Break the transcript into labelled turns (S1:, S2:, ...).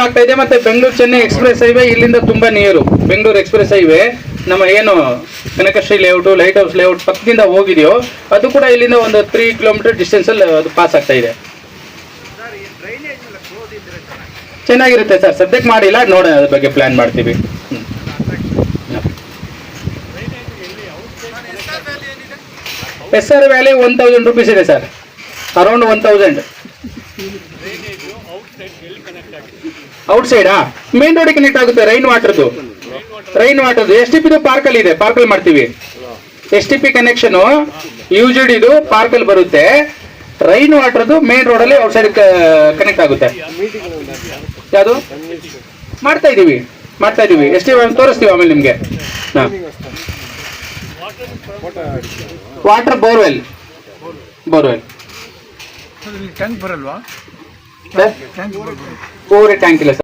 S1: ಆಗ್ತಾ ಇದೆ. ಮತ್ತೆ ಬೆಂಗಳೂರು ಚೆನ್ನೈ ಎಕ್ಸ್ಪ್ರೆಸ್ ಹೈವೇ ಇಲ್ಲಿಂದ ತುಂಬಾ ನಿಯರು. ಬೆಂಗಳೂರು ಎಕ್ಸ್ಪ್ರೆಸ್ ಹೈವೇ ನಮ್ಮ ಏನು Kanakashree layout, light house layout ಪಕ್ಕದಿಂದ ಹೋಗಿದೆಯೋ ಅದು ಕೂಡ ಇಲ್ಲಿಂದ ಒಂದು 3 ಕಿಲೋಮೀಟರ್ ಡಿಸ್ಟೆನ್ಸ್ ಅಲ್ಲಿ ಅದು ಪಾಸ್ ಆಗ್ತಾ ಇದೆ. ಚೆನ್ನಾಗಿರುತ್ತೆ ಸರ್, ಸದ್ಯಕ್ಕೆ ಮಾಡಿಲ್ಲ, ನೋಡೋಣ ಅದ್ರ ಬಗ್ಗೆ ಪ್ಲಾನ್ ಮಾಡ್ತೀವಿ. SR ವ್ಯಾಲಿ 1000 ರೂಪೀಸ್ ಇದೆ ಸರ್, ಅರೌಂಡ್ 1000. ಔಟ್ ಸೈಡಾ ಮೇನ್ ರೋಡ್ ಕನೆಕ್ಟ್ ಆಗುತ್ತೆ. ರೈನ್ ವಾಟರ್ದು STP ಪಾರ್ಕಲ್ಲಿ ಇದೆ, ಪಾರ್ಕಲ್ಲಿ ಮಾಡ್ತೀವಿ. STP ಕನೆಕ್ಷನ್ UGD ಇದು ಪಾರ್ಕಲ್ಲಿ ಬರುತ್ತೆ. ರೈನ್ ವಾಟರ್ದು ಮೇನ್ ರೋಡಲ್ಲಿ ಔಟ್ ಸೈಡ್ ಕನೆಕ್ಟ್ ಆಗುತ್ತೆ. ಯಾವುದು ಮಾಡ್ತಾ ಇದೀವಿ STP ತೋರಿಸ್ತೀವಿ ಆಮೇಲೆ ನಿಮಗೆ. ವಾಟರ್ ಬೋರ್ವೆಲ್
S2: ಟ್ಯಾಂಕ್ ಬರಲ್ವಾ?
S1: ಟ್ಯಾಂಕ್ ಇಲ್ಲ ಸರ್.